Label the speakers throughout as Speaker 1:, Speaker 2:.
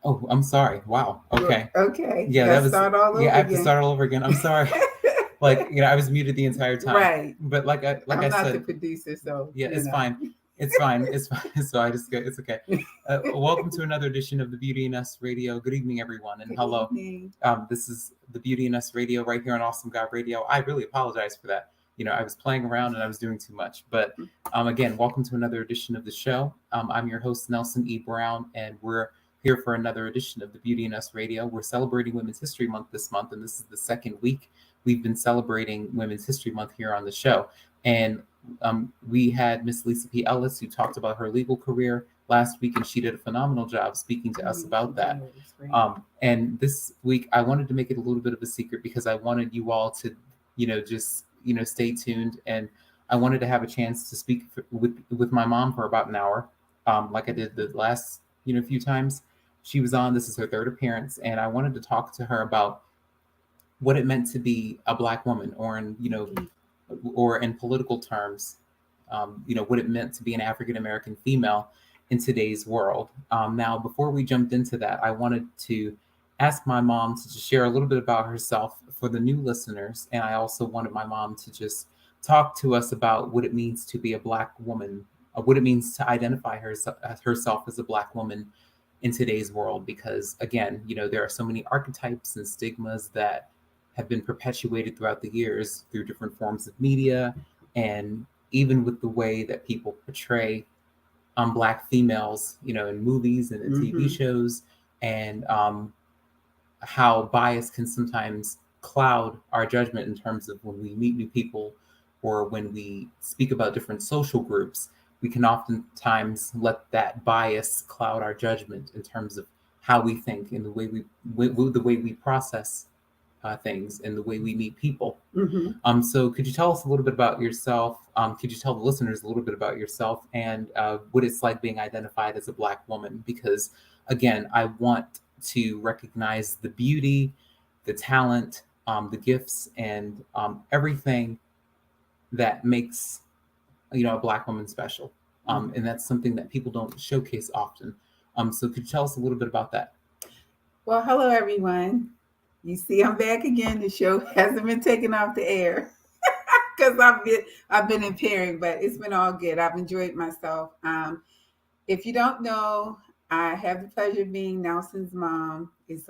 Speaker 1: Oh, I'm sorry. Wow. Okay.
Speaker 2: Okay,
Speaker 1: Yeah, that
Speaker 2: let's
Speaker 1: was.
Speaker 2: start all
Speaker 1: Yeah, I
Speaker 2: over
Speaker 1: have to
Speaker 2: again.
Speaker 1: start all over again. I'm sorry. Like I was muted the entire time.
Speaker 2: Right.
Speaker 1: But like I
Speaker 2: I'm not the
Speaker 1: said,
Speaker 2: producer, so
Speaker 1: yeah, it's fine. It's fine. It's fine. So I just it's okay. Welcome to another edition of the Beauty and Us Radio. Good evening, everyone, and
Speaker 2: Good
Speaker 1: hello.
Speaker 2: evening.
Speaker 1: This is the Beauty and Us Radio right here on Awesome God Radio. I really apologize for that. I was playing around and I was doing too much. But again, welcome to another edition of the show. I'm your host, Nelson E. Brown, and we're here for another edition of the Beauty and Us Radio. We're celebrating Women's History Month this month, and this is the second week we've been celebrating Women's History Month here on the show. And we had Miss Lisa P. Ellis, who talked about her legal career last week, and she did a phenomenal job speaking to us about that. And this week, I wanted to make it a little bit of a secret because I wanted you all to, just stay tuned, and I wanted to have a chance to speak with my mom for about an hour, like I did the last few times she was on. This is her third appearance, and I wanted to talk to her about what it meant to be a Black woman, or in political terms, what it meant to be an African American female in today's world. Now, before we jumped into that, I wanted to ask my mom to just share a little bit about herself for the new listeners, and I also wanted my mom to just talk to us about what it means to be a Black woman, what it means to identify herself as a Black woman in today's world, because again, there are so many archetypes and stigmas that have been perpetuated throughout the years through different forms of media, and even with the way that people portray Black females, in movies and in TV shows, and how bias can sometimes cloud our judgment in terms of when we meet new people or when we speak about different social groups. We can oftentimes let that bias cloud our judgment in terms of how we think and the way we process things and the way we meet people. So could you tell us a little bit about yourself? Could you tell the listeners a little bit about yourself and what it's like being identified as a Black woman? Because again, I want to recognize the beauty, the talent, the gifts, and everything that makes a Black woman special. And that's something that people don't showcase often. So could you tell us a little bit about that?
Speaker 2: Well, hello everyone. You see, I'm back again. The show hasn't been taken off the air because I've been impairing, but it's been all good. I've enjoyed myself. If you don't know, I have the pleasure of being Nelson's mom. It's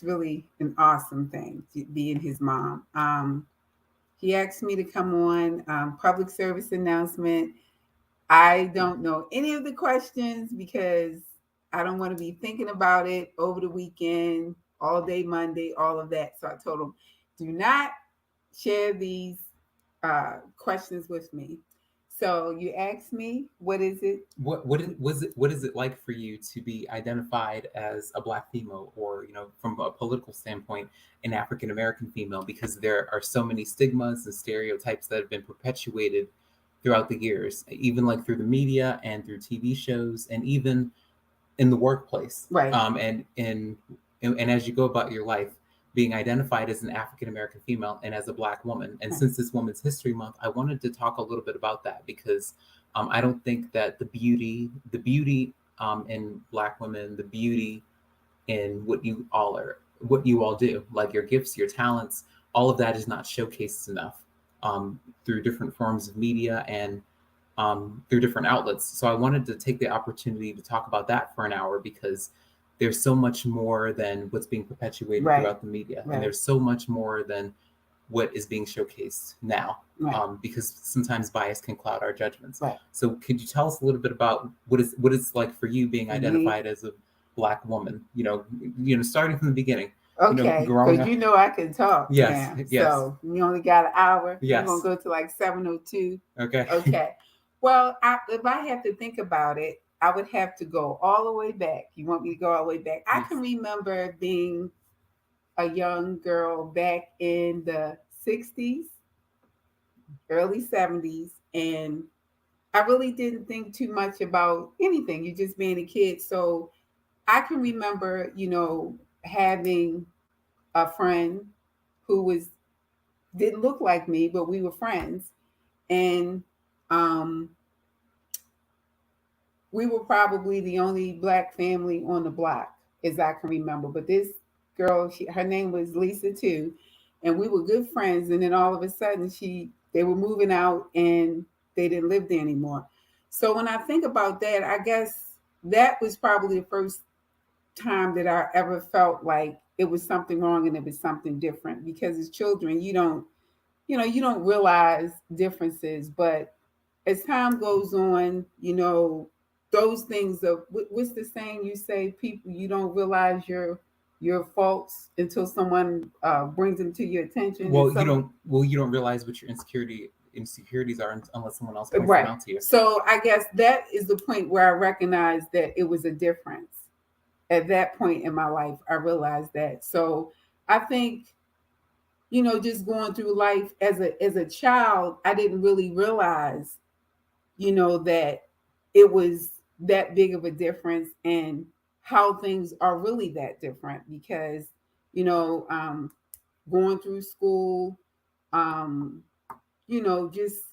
Speaker 2: really an awesome thing to being his mom. He asked me to come on public service announcement. I don't know any of the questions because I don't want to be thinking about it over the weekend, all day Monday, all of that. So I told him, do not share these questions with me. So you asked me, what is it?
Speaker 1: What is it like for you to be identified as a Black female, or from a political standpoint, an African American female? Because there are so many stigmas and stereotypes that have been perpetuated throughout the years, even like through the media and through TV shows, and even in the workplace.
Speaker 2: Right.
Speaker 1: And as you go about your life, being identified as an African American female and as a Black woman. And since this Women's History Month, I wanted to talk a little bit about that because I don't think that the beauty in Black women, the beauty in what you all do, like your gifts, your talents, all of that is not showcased enough through different forms of media and through different outlets. So I wanted to take the opportunity to talk about that for an hour because there's so much more than what's being perpetuated throughout the media, and there's so much more than what is being showcased now, because sometimes bias can cloud our judgments. So could you tell us a little bit about what it's like for you being identified as a Black woman? Starting from the beginning.
Speaker 2: Okay,
Speaker 1: growing
Speaker 2: because
Speaker 1: up.
Speaker 2: I can talk.
Speaker 1: Yes,
Speaker 2: Now.
Speaker 1: yes.
Speaker 2: So we only got an hour.
Speaker 1: Yes.
Speaker 2: We're gonna go to like 7:02.
Speaker 1: Okay.
Speaker 2: Okay. Well, if I have to think about it, I would have to go all the way back. You want me to go all the way back? I can remember being a young girl back in the 60s, early 70s, and I really didn't think too much about anything. You just being a kid. So I can remember, having a friend who didn't look like me, but we were friends. And we were probably the only black family on the block, as I can remember. But this girl, her name was Lisa too, and we were good friends. And then all of a sudden, they were moving out, and they didn't live there anymore. So when I think about that, I guess that was probably the first time that I ever felt like it was something wrong and it was something different. Because as children, you don't realize differences, but as time goes on, those things of what's the saying you say, people, you don't realize your faults until someone brings them to your attention.
Speaker 1: You don't realize what your insecurities are unless someone else points them
Speaker 2: Right.
Speaker 1: out to you.
Speaker 2: So I guess that is the point where I recognized that it was a difference. At that point in my life, I realized that. So I think, just going through life as a child, I didn't really realize, that it was that big of a difference, and how things are really that different. Because, going through school, um, just,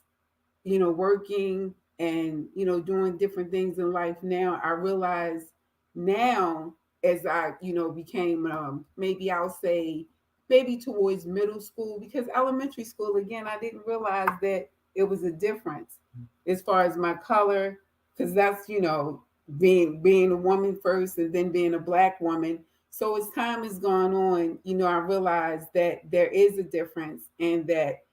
Speaker 2: working and, doing different things in life now, I realize now, as I, became, maybe I'll say, maybe towards middle school, because elementary school, again, I didn't realize that it was a difference as far as my color, because that's, being a woman first and then being a black woman. So as time has gone on, I realized that there is a difference, and that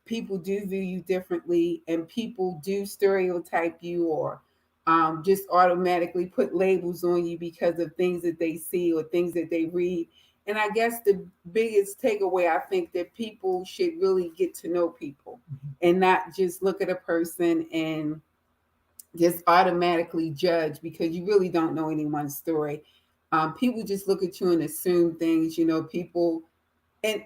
Speaker 2: people do view you differently, and people do stereotype you, or just automatically put labels on you because of things that they see or things that they read. And I guess the biggest takeaway, I think that people should really get to know people, and not just look at a person and just automatically judge, because you really don't know anyone's story. People just look at you and assume things, people, and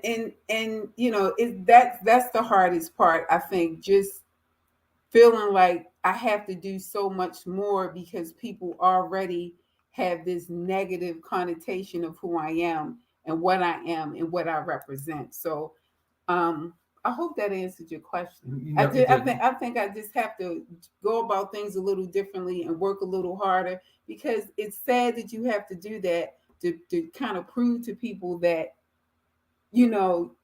Speaker 2: that's the hardest part, I think. Just feeling like I have to do so much more, because people already have this negative connotation of who I am and what I am and what I represent. So I hope that answered your question. I think I just have to go about things a little differently and work a little harder, because it's sad that you have to do that to kind of prove to people that, you know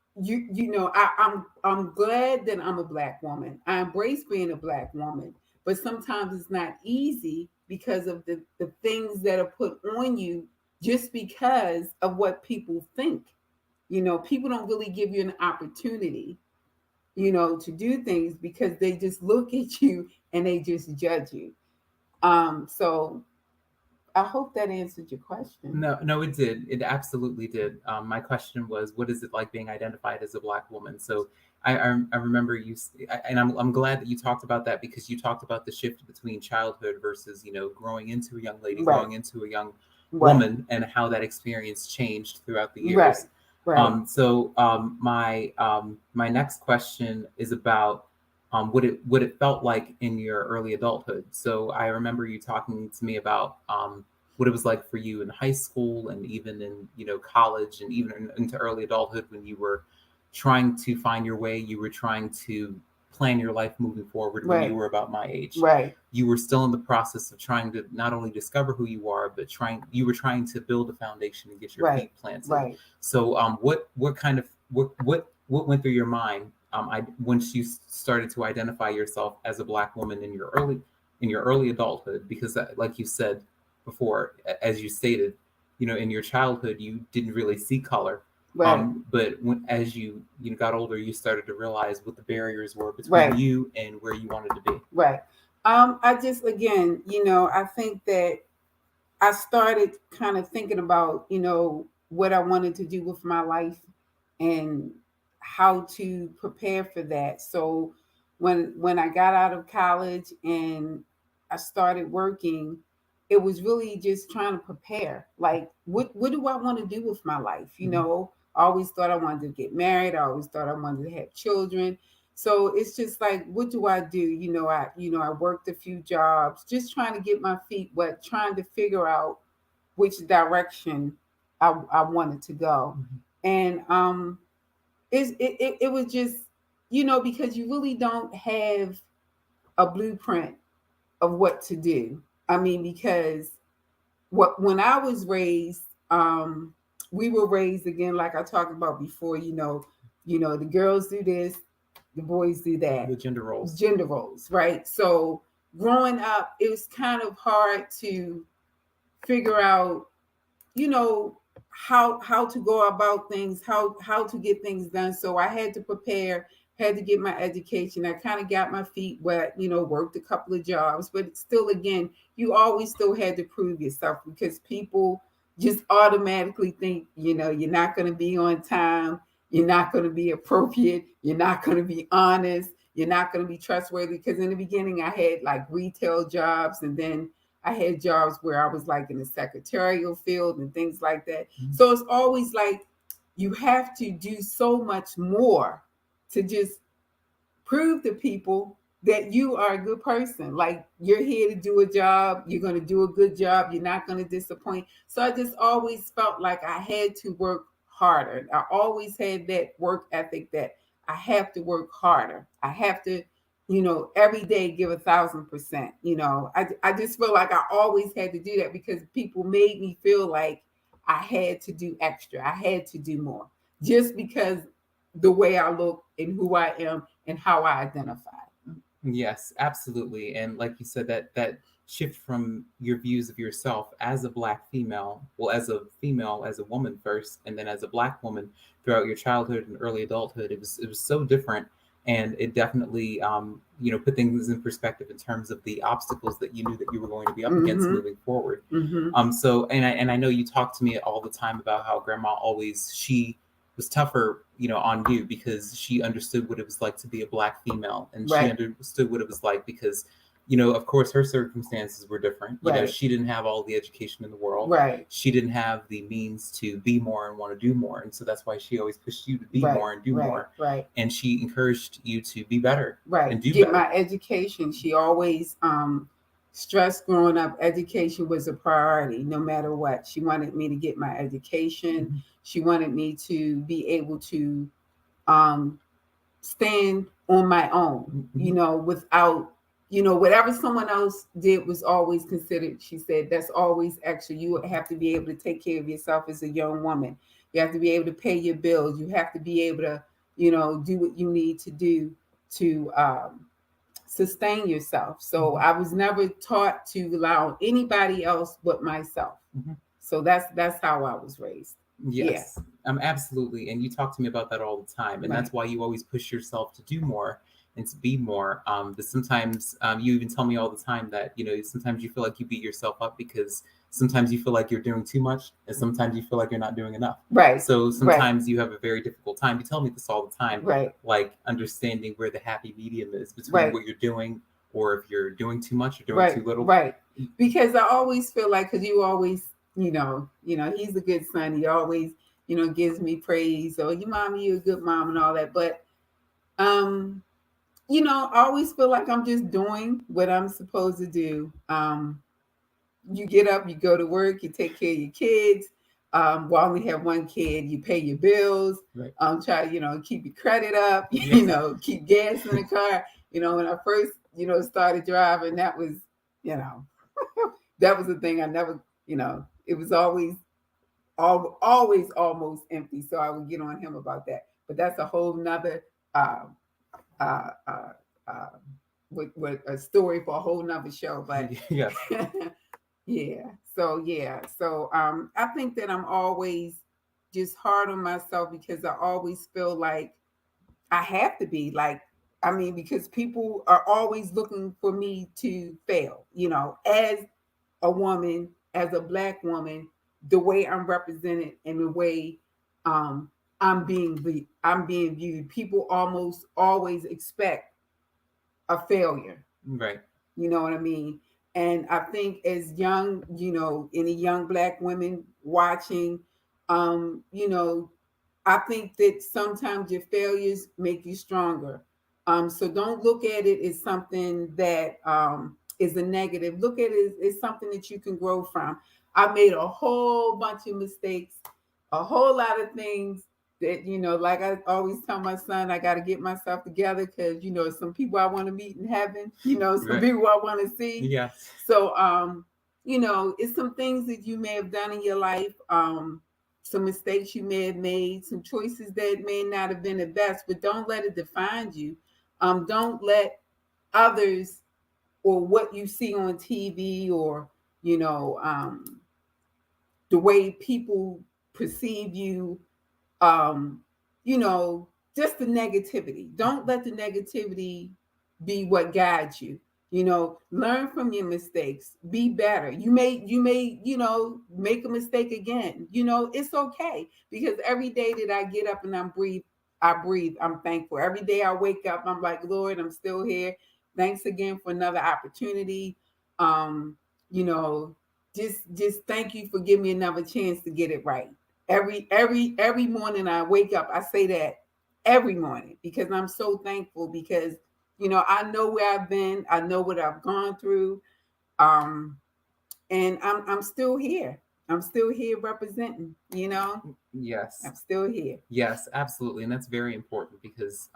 Speaker 2: I'm glad that I'm a black woman. I embrace being a black woman, but sometimes it's not easy because of the things that are put on you, just because of what people think. People don't really give you an opportunity, to do things, because they just look at you and they just judge you. So I hope that answered your question.
Speaker 1: No, it did. It absolutely did. My question was, what is it like being identified as a black woman? So I remember and I'm glad that you talked about that, because you talked about the shift between childhood versus, growing into a young lady,
Speaker 2: Right.
Speaker 1: growing into a young
Speaker 2: Right.
Speaker 1: woman, and how that experience changed throughout the years.
Speaker 2: Right. Right.
Speaker 1: My next question is about what it felt like in your early adulthood. So I remember you talking to me about what it was like for you in high school, and even in college, and even into early adulthood, when you were trying to find your way. You were trying to plan your life moving forward. When you were about my age.
Speaker 2: Right.
Speaker 1: You were still in the process of trying to not only discover who you are, but you were trying to build a foundation and get your feet planted.
Speaker 2: Right.
Speaker 1: So what went through your mind once you started to identify yourself as a black woman in your early adulthood? Because like you said before, as you stated, in your childhood you didn't really see color.
Speaker 2: Right.
Speaker 1: But as you got older, you started to realize what the barriers were between
Speaker 2: Right.
Speaker 1: you and where you wanted to be.
Speaker 2: Right. I just, again, I think that I started kind of thinking about, what I wanted to do with my life and how to prepare for that. So when I got out of college and I started working, it was really just trying to prepare. Like, what do I want to do with my life? I always thought I wanted to get married. I always thought I wanted to have children. So it's just like, what do I do? I worked a few jobs, just trying to get my feet wet, trying to figure out which direction I wanted to go. And it was just, because you really don't have a blueprint of what to do. I mean, because when I was raised, we were raised again, like I talked about before. The girls do this, the boys do that.
Speaker 1: The gender roles.
Speaker 2: Gender roles, right? So growing up, it was kind of hard to figure out, you know, how to go about things, how to get things done. So I had to prepare, had to get my education. I kind of got my feet wet, worked a couple of jobs, but still, again, you always still had to prove yourself because people just automatically think, you're not going to be on time, you're not going to be appropriate, you're not going to be honest, you're not going to be trustworthy. Because in the beginning, I had like retail jobs, and then I had jobs where I was like in the secretarial field and things like that. Mm-hmm. So it's always like you have to do so much more to just prove to people that you are a good person. Like, you're here to do a job, you're going to do a good job, you're not going to disappoint. So I just always felt like I had to work harder. I always had that work ethic that I have to work harder. I have to, every day give 1,000%. I just feel like I always had to do that because people made me feel like I had to do extra. I had to do more just because the way I look and who I am and how I identify.
Speaker 1: Yes, absolutely. And like you said, that shift from your views of yourself as a Black female, well, as a female, as a woman first, and then as a Black woman throughout your childhood and early adulthood, it was so different. And it definitely, put things in perspective in terms of the obstacles that you knew that you were going to be up mm-hmm. against moving forward. Mm-hmm. So, and I know you talk to me all the time about how Grandma she was tougher, on you because she understood what it was like to be a Black female, and right. She understood what it was like because, of course, her circumstances were different.
Speaker 2: Right.
Speaker 1: She didn't have all the education in the world.
Speaker 2: Right.
Speaker 1: She didn't have the means to be more and want to do more, and so that's why she always pushed you to be
Speaker 2: right.
Speaker 1: more and do
Speaker 2: right.
Speaker 1: more.
Speaker 2: Right.
Speaker 1: And she encouraged you to be better.
Speaker 2: Right.
Speaker 1: And do
Speaker 2: get
Speaker 1: better.
Speaker 2: My education. She always stressed growing up, education was a priority no matter what. She wanted me to get my education. Mm-hmm. She wanted me to be able to stand on my own, mm-hmm. Without, whatever someone else did was always considered, she said, that's always extra. You have to be able to take care of yourself as a young woman. You have to be able to pay your bills. You have to be able to, do what you need to do to sustain yourself. So I was never taught to rely on anybody else but myself. Mm-hmm. So that's how I was raised.
Speaker 1: Yes, absolutely. And you talk to me about that all the time. And right. That's why you always push yourself to do more and to be more. But sometimes you even tell me all the time that, sometimes you feel like you beat yourself up because sometimes you feel like you're doing too much and sometimes you feel like you're not doing enough.
Speaker 2: Right.
Speaker 1: So sometimes you have a very difficult time. You tell me this all the time.
Speaker 2: Right.
Speaker 1: Like understanding where the happy medium is between
Speaker 2: right.
Speaker 1: what you're doing or if you're doing too much or doing too little.
Speaker 2: Right. Because I always feel like, because you always, he's a good son. He always, gives me praise. So, your mommy, you're a good mom and all that. But, I always feel like I'm just doing what I'm supposed to do. You get up, you go to work, you take care of your kids. Well, I only have one kid. You pay your bills. Right. Try, keep your credit up. Yes. Keep gas in the car. When I first, started driving, that was, that was the thing. I never, it was always almost empty. So I would get on him about that. But that's a whole nother with a story for a whole nother show. But
Speaker 1: yes.
Speaker 2: Yeah. So I think that I'm always just hard on myself because I always feel like I have to be because people are always looking for me to fail, as a woman, as a Black woman, the way I'm represented and the way I'm being viewed. People almost always expect a failure.
Speaker 1: Right.
Speaker 2: You know what I mean? And I think as young, any young Black women watching, I think that sometimes your failures make you stronger. So don't look at it as something that is a negative. Look at it as something that you can grow from. I made a whole bunch of mistakes, a whole lot of things that, like I always tell my son, I got to get myself together because, some people I want to meet in heaven, some
Speaker 1: Right.
Speaker 2: people I want to see.
Speaker 1: Yes.
Speaker 2: So, it's some things that you may have done in your life, some mistakes you may have made, some choices that may not have been the best, but don't let it define you. Don't let others or what you see on TV or, the way people perceive you, um, just the negativity. Don't let the negativity be what guides you. Learn from your mistakes. Be better. You may, make a mistake again. It's okay because every day that I get up and I breathe. I'm thankful. Every day I wake up, I'm like, Lord, I'm still here. Thanks again for another opportunity. You know, just thank you for giving me another chance to get it right. Every morning I wake up, I say that every morning because I'm so thankful because I know where I've been, I know what I've gone through, and I'm still here. I'm still here representing.
Speaker 1: Yes.
Speaker 2: I'm still here.
Speaker 1: Yes, absolutely, and that's very important because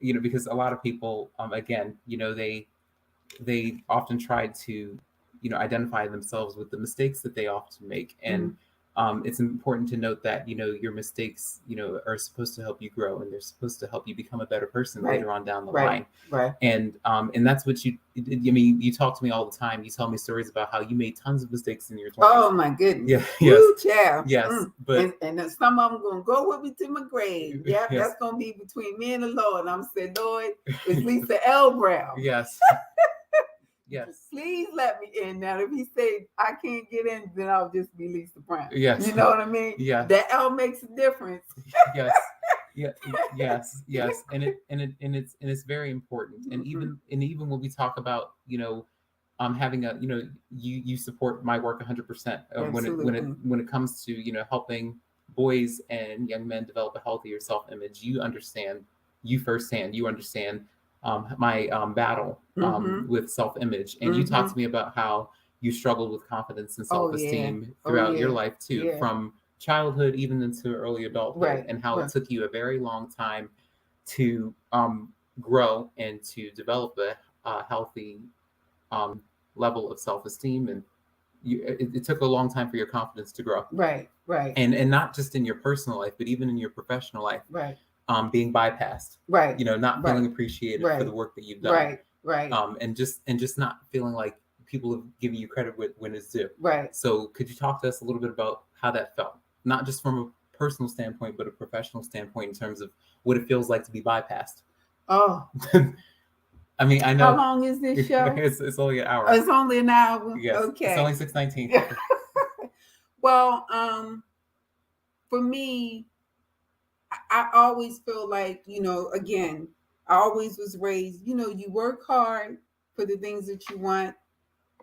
Speaker 1: because a lot of people again they often try to identify themselves with the mistakes that they often make, and it's important to note that your mistakes are supposed to help you grow, and they're supposed to help you become a better person later on down the line.
Speaker 2: Right.
Speaker 1: And that's what you talk to me all the time. You tell me stories about how you made tons of mistakes in your 20s.
Speaker 2: Oh my goodness.
Speaker 1: Yeah. Yes.
Speaker 2: Woo, child.
Speaker 1: Yes. But
Speaker 2: and some of them gonna go with me to my grave. Yeah,
Speaker 1: Yes.
Speaker 2: That's gonna be between me and the Lord. And I'm saying, Lord, it's Lisa L. Brown.
Speaker 1: Yes. Yes.
Speaker 2: Please let me in. Now, if he say I can't get in, then I'll just be Lisa Brown.
Speaker 1: Yes.
Speaker 2: You know what I mean?
Speaker 1: Yes.
Speaker 2: That L makes a difference.
Speaker 1: Yes. Yeah. Yes. And it's very important. And even when we talk about having a you support my work 100% when it comes to helping boys and young men develop a healthier self-image. You understand my battle with self-image, and you talked to me about how you struggled with confidence and self-esteem throughout your life too, from childhood even into early adulthood, and how it took you a very long time to grow and to develop a healthy level of self-esteem, and it took a long time for your confidence to grow.
Speaker 2: Right.
Speaker 1: And not just in your personal life, but even in your professional life.
Speaker 2: Right.
Speaker 1: Being bypassed.
Speaker 2: Right.
Speaker 1: Not feeling appreciated for the work that you've done.
Speaker 2: Right.
Speaker 1: And just not feeling like people have given you credit when it's due.
Speaker 2: Right.
Speaker 1: So could you talk to us a little bit about how that felt? Not just from a personal standpoint, but a professional standpoint in terms of what it feels like to be bypassed.
Speaker 2: Oh.
Speaker 1: I mean, I know.
Speaker 2: How long is this show?
Speaker 1: It's only an hour.
Speaker 2: Oh, it's only an hour.
Speaker 1: Yes.
Speaker 2: Okay.
Speaker 1: It's only 6:19.
Speaker 2: Well, for me, I always feel like, again, I always was raised, you work hard for the things that you want.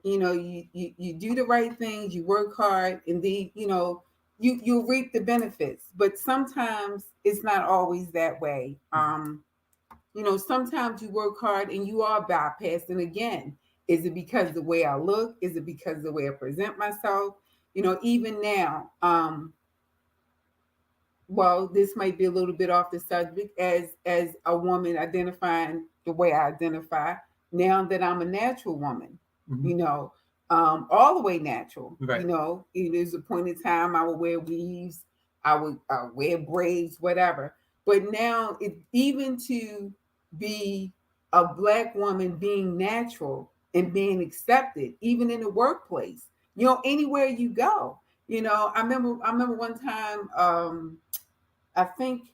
Speaker 2: You do the right things, you work hard, and you reap the benefits. But sometimes it's not always that way. Sometimes you work hard and you are bypassed. And again, is it because of the way I look? Is it because of the way I present myself? Even now, well, this might be a little bit off the subject as a woman identifying the way I identify now that I'm a natural woman, all the way natural.
Speaker 1: Right.
Speaker 2: There's a point in time I would wear weaves, I would wear braids, whatever. But now even to be a Black woman being natural and being accepted, even in the workplace, anywhere you go. I remember one time, I think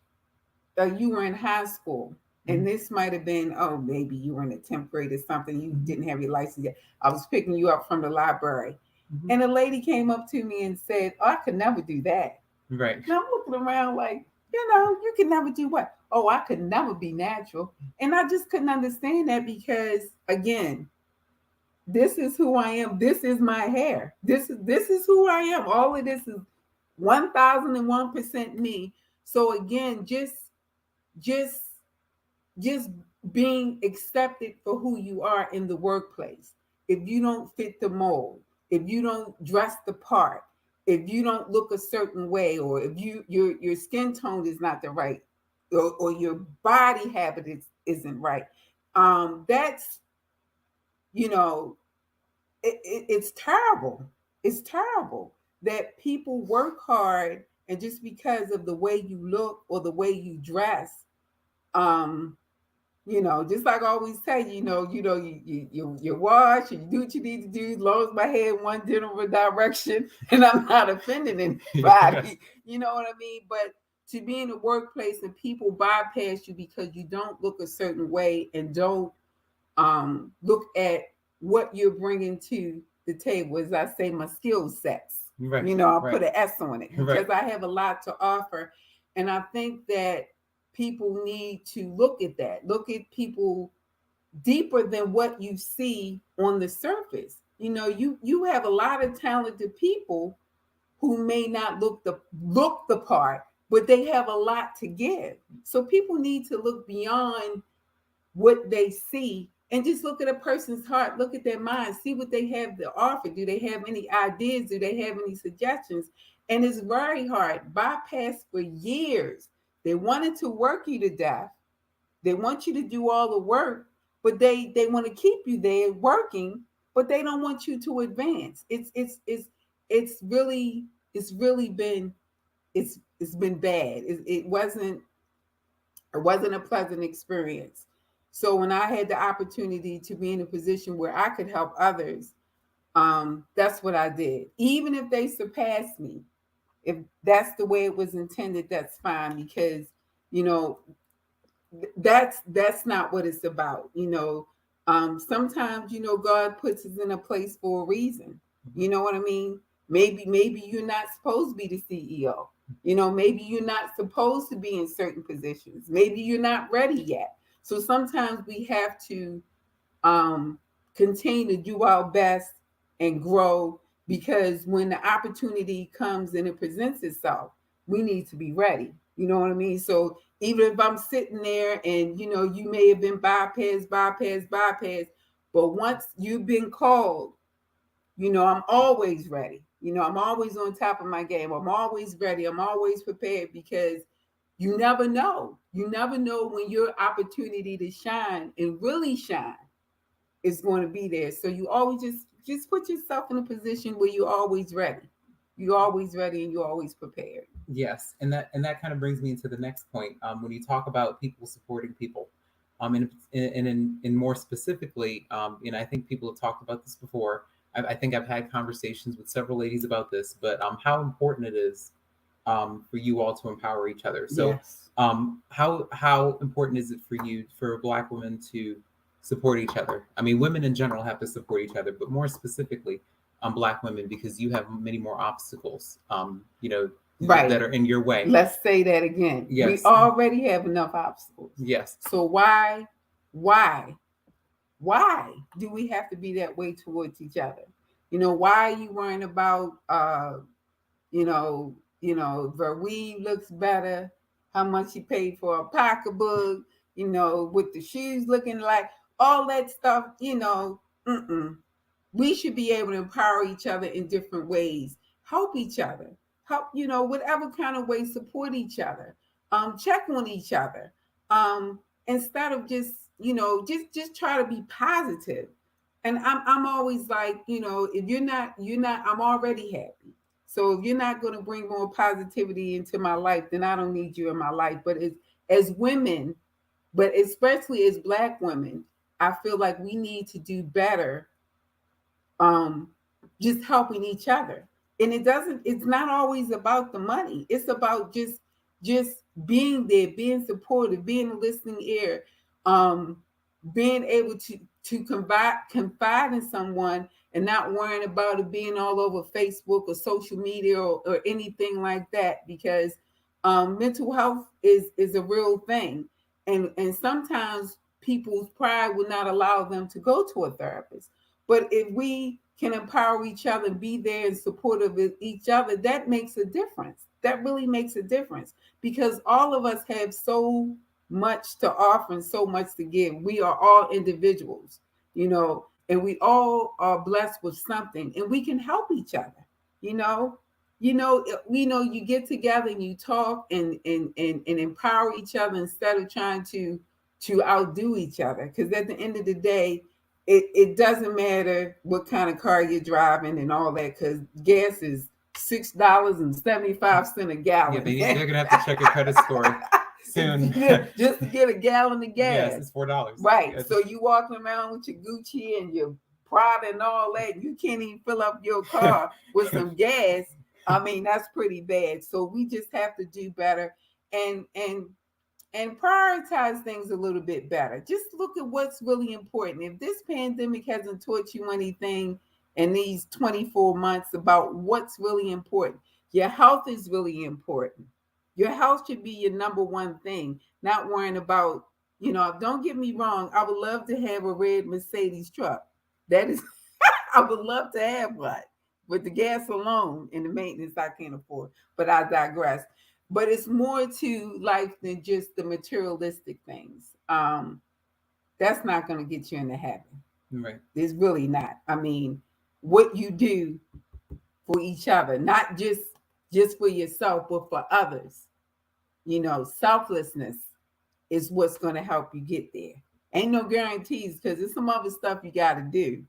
Speaker 2: you were in high school, and this might have been, maybe you were in the 10th grade or something. You didn't have your license yet. I was picking you up from the library, and a lady came up to me and said, "Oh, I could never do that."
Speaker 1: Right.
Speaker 2: And I'm looking around like, you can never do what? Oh, I could never be natural. And I just couldn't understand that because, again, this is who I am. This is my hair. This is who I am. All of this is 1001% me. So again, just being accepted for who you are in the workplace. If you don't fit the mold, if you don't dress the part, if you don't look a certain way, or if your skin tone is not the right, or your body habit isn't right, that's, you know, it's terrible. It's terrible that people work hard, and just because of the way you look or the way you dress, um, just like I always tell you, you wash and you do what you need to do, as long as my head in one general direction and I'm not offending anybody. You know what I mean? But to be in the workplace and people bypass you because you don't look a certain way and don't look at what you're bringing to the table, as I say, my skill sets.
Speaker 1: Right.
Speaker 2: I'll put an S on it because
Speaker 1: Right.
Speaker 2: I have a lot to offer. And I think that people need to look at that, look at people deeper than what you see on the surface. You have a lot of talented people who may not look the part, but they have a lot to give. So people need to look beyond what they see and just look at a person's heart, look at their mind, see what they have to offer. Do they have any ideas? Do they have any suggestions? And it's very hard. Bypass for years. They wanted to work you to death. They want you to do all the work, but they want to keep you there working, but they don't want you to advance. It's really been bad. It wasn't a pleasant experience. So when I had the opportunity to be in a position where I could help others, that's what I did. Even if they surpassed me, if that's the way it was intended, that's fine, because that's not what it's about. Sometimes God puts us in a place for a reason. You know what I mean? Maybe you're not supposed to be the CEO. Maybe you're not supposed to be in certain positions. Maybe you're not ready yet. So sometimes we have to continue to do our best and grow, because when the opportunity comes and it presents itself, we need to be ready. You know what I mean? So even if I'm sitting there and, you may have been bypassed, but once you've been called, I'm always ready. I'm always on top of my game. I'm always ready. I'm always prepared, because you never know. You never know when your opportunity to shine and really shine is going to be there. So you always just put yourself in a position where you're always ready. You're always ready and you're always prepared.
Speaker 1: Yes, and that kind of brings me into the next point. When you talk about people supporting people, and in more specifically, I think people have talked about this before. I think I've had conversations with several ladies about this, but how important it is for you all to empower each other. So,
Speaker 2: Yes.
Speaker 1: How important is it for you, for Black women, to support each other? I mean, women in general have to support each other, but more specifically, Black women, because you have many more obstacles,
Speaker 2: Right.
Speaker 1: that are in your way.
Speaker 2: Let's say that again.
Speaker 1: Yes.
Speaker 2: We already have enough obstacles.
Speaker 1: Yes.
Speaker 2: So why do we have to be that way towards each other? Why are you worrying about Verweave looks better, how much he paid for a pocketbook, with the shoes looking like, all that stuff, we should be able to empower each other in different ways, help each other, whatever kind of way, support each other, check on each other, instead of just try to be positive. And I'm always like, if you're not, I'm already happy. So if you're not going to bring more positivity into my life, then I don't need you in my life. But as women, but especially as Black women, I feel like we need to do better, just helping each other. And it's not always about the money. It's about just being there, being supportive, being a listening ear, being able to confide in someone, and not worrying about it being all over Facebook or social media or anything like that, because mental health is a real thing. And sometimes people's pride will not allow them to go to a therapist. But if we can empower each other and be there and supportive of each other, that makes a difference. That really makes a difference, because all of us have so much to offer and so much to give. We are all individuals, and we all are blessed with something, and we can help each other. you get together and you talk and empower each other instead of trying to outdo each other. Because at the end of the day, it doesn't matter what kind of car you're driving and all that, because gas is $6.75 a gallon.
Speaker 1: Yeah, they're gonna have to check your credit score soon.
Speaker 2: Just to get a gallon of gas.
Speaker 1: Yes, it's $4.
Speaker 2: Right.
Speaker 1: Yes.
Speaker 2: So you walking around with your Gucci and your Prada and all that, and you can't even fill up your car with some gas. I mean, that's pretty bad. So we just have to do better and prioritize things a little bit better. Just look at what's really important. If this pandemic hasn't taught you anything in these 24 months about what's really important, your health is really important. Your health should be your number one thing, not worrying about, don't get me wrong, I would love to have a red Mercedes truck. That is, I would love to have one. With the gas alone and the maintenance I can't afford, but I digress. But it's more to life than just the materialistic things. That's not going to get you into heaven.
Speaker 1: Right.
Speaker 2: It's really not. I mean, what you do for each other, not just for yourself, but for others. Selflessness is what's going to help you get there. Ain't no guarantees, because there's some other stuff you got to do,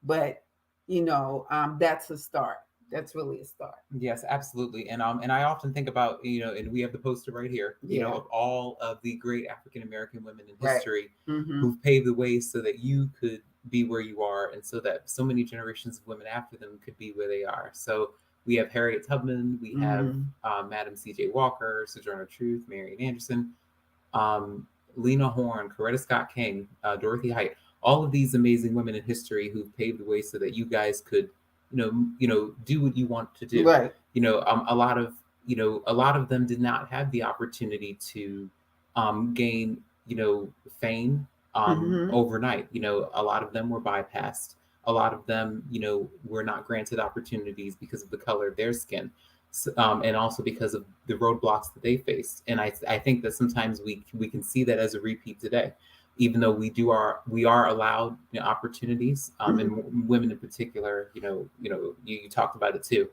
Speaker 2: but that's a start. That's really a start.
Speaker 1: Yes, absolutely. And I often think about, and we have the poster right here, of all of the great African American women in history who've paved the way so that you could be where you are, and so that so many generations of women after them could be where they are. So we have Harriet Tubman, we have Madam C.J. Walker, Sojourner Truth, Marian Anderson, Lena Horne, Coretta Scott King, Dorothy Height. All of these amazing women in history who paved the way so that you guys could, do what you want to do.
Speaker 2: Right.
Speaker 1: A lot of them did not have the opportunity to gain, fame overnight. A lot of them were bypassed. A lot of them, were not granted opportunities because of the color of their skin, and also because of the roadblocks that they faced. And I think that sometimes we can see that as a repeat today. Even though we are allowed opportunities, and women in particular, you talked about it too,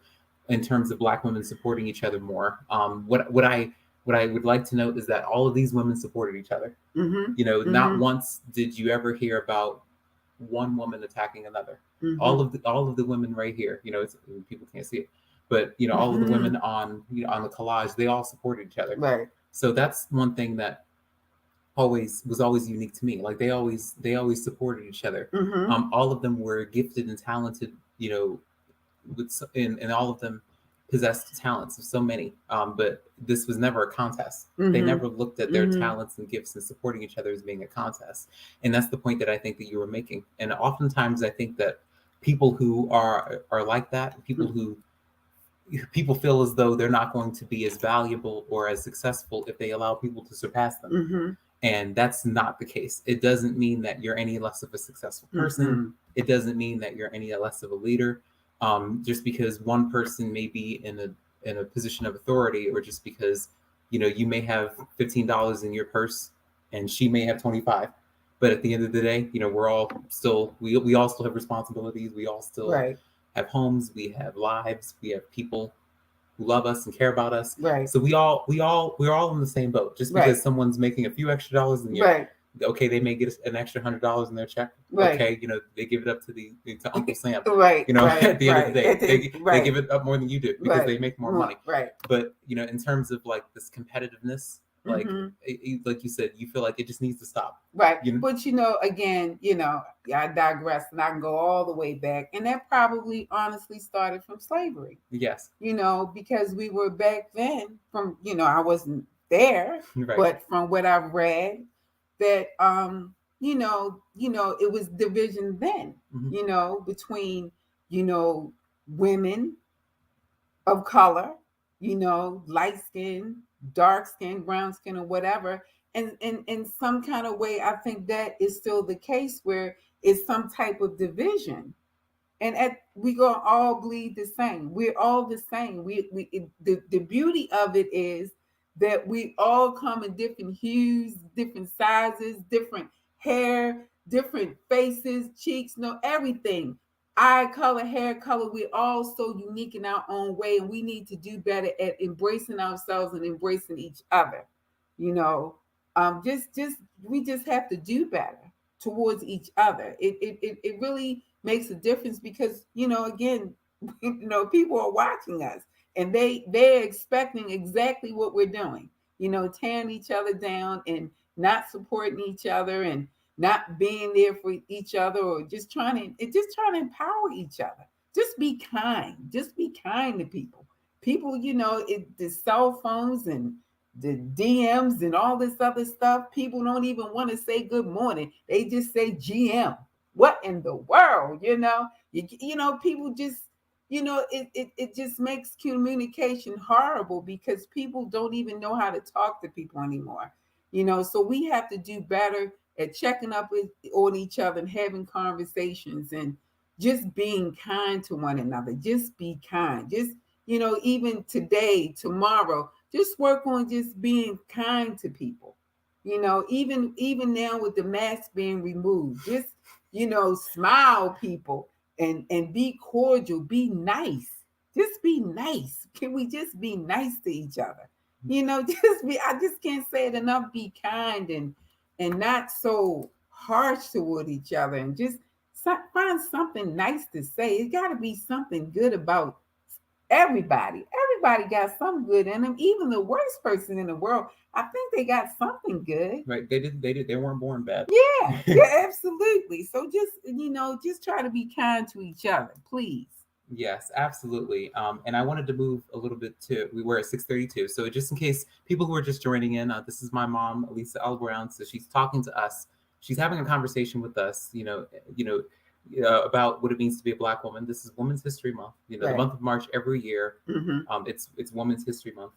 Speaker 1: in terms of Black women supporting each other more. What I would like to note is that all of these women supported each other. Not once did you ever hear about one woman attacking another. All of the women right here, people can't see it, but all of the women on on the collage, they all supported each other.
Speaker 2: Right.
Speaker 1: So that's one thing that was always unique to me. Like they always supported each other. All of them were gifted and talented, and all of them possessed talents of so many. But this was never a contest. They never looked at their talents and gifts and supporting each other as being a contest. And that's the point that I think that you were making. And oftentimes I think that people who are like that, people feel as though they're not going to be as valuable or as successful if they allow people to surpass them. And that's not the case. It doesn't mean that you're any less of a successful person. It doesn't mean that you're any less of a leader. Just because one person may be in a position of authority, or just because you may have $15 in your purse and she may have 25. But at the end of the day, we're all still we all still have responsibilities. We all still have homes. We have lives. We have people who love us and care about us.
Speaker 2: Right.
Speaker 1: So we're all in the same boat. Just because someone's making a few extra dollars in your okay, they may get an extra $100 in their check.
Speaker 2: Right.
Speaker 1: Okay, they give it up to Uncle Sam.
Speaker 2: Right.
Speaker 1: At the end of the day, they give it up more than you do because they make more money.
Speaker 2: Right.
Speaker 1: But in terms of like this competitiveness, like like you said, you feel like it just needs to stop.
Speaker 2: Right. But again, I digress, and I can go all the way back, and that probably honestly started from slavery.
Speaker 1: Yes.
Speaker 2: Because we were back then from I wasn't there, but from what I've read, that it was division then, between women of color, light skin, dark skin, brown skin, or whatever. And in some kind of way, I think that is still the case, where it's some type of division. And we gonna all bleed the same. We're all the same. The beauty of it is that we all come in different hues, different sizes, different hair, different faces, cheeks, everything. eye color, hair color, we're all so unique in our own way, and we need to do better at embracing ourselves and embracing each other. You know, just we just have to do better towards each other. It really makes a difference because again, people are watching us and they're expecting exactly what we're doing. Tearing each other down and not supporting each other and not being there for each other, or just trying to empower each other. Just be kind. Just be kind to people. People, the cell phones and the DMs and all this other stuff. People don't even want to say good morning. They just say GM. What in the world? People just it just makes communication horrible because people don't even know how to talk to people anymore. So we have to do better at checking up on each other and having conversations and just being kind to one another. Just be kind. Just, even today, tomorrow, just work on just being kind to people. Even now with the mask being removed, just, smile people and be cordial, be nice. Just be nice. Can we just be nice to each other? I just can't say it enough. Be kind and not so harsh toward each other, and just find something nice to say. It got to be something good about everybody. Everybody got some good in them. Even the worst person in the world, I think they got something good.
Speaker 1: Right. They weren't born bad.
Speaker 2: Yeah, absolutely. So just try to be kind to each other, please.
Speaker 1: Yes, absolutely. And I wanted to move a little bit to, we were at 6:32. So just in case people who are just joining in, this is my mom, Elisa L. Brown. So she's talking to us. She's having a conversation with us, about what it means to be a Black woman. This is Women's History Month.
Speaker 2: Right.
Speaker 1: The month of March every year.
Speaker 2: Mm-hmm.
Speaker 1: It's Women's History Month.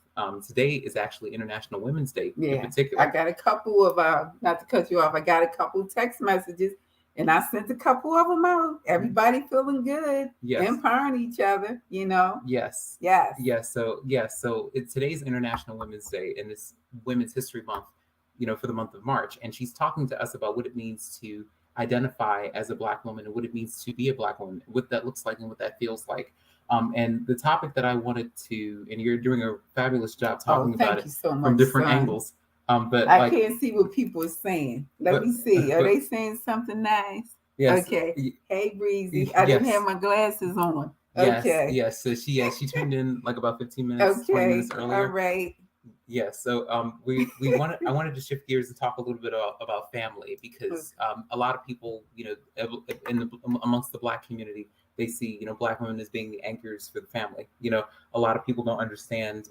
Speaker 1: Today is actually International Women's Day in
Speaker 2: Yeah,
Speaker 1: particular.
Speaker 2: I got a couple of not to cut you off. I got a couple of text messages, and I sent a couple of them out. Everybody feeling good,
Speaker 1: Yes.
Speaker 2: empowering each other.
Speaker 1: Yes.
Speaker 2: Yes.
Speaker 1: So today's International Women's Day, and it's Women's History Month, for the month of March. And she's talking to us about what it means to identify as a Black woman and what it means to be a Black woman, what that looks like and what that feels like. And the topic that I wanted to, and you're doing a fabulous job talking about it
Speaker 2: so much,
Speaker 1: from different
Speaker 2: son.
Speaker 1: angles. But
Speaker 2: I can't see what people are saying. Let me see. Are they saying something nice?
Speaker 1: Yes.
Speaker 2: Okay. Hey, Breezy. I didn't have my glasses on.
Speaker 1: Yes.
Speaker 2: Okay.
Speaker 1: Yes. So she tuned in like about 15 minutes, 20 minutes earlier.
Speaker 2: All right.
Speaker 1: Yes. So I wanted to shift gears and talk a little bit about family, because a lot of people, amongst the Black community, they see, Black women as being the anchors for the family. A lot of people don't understand,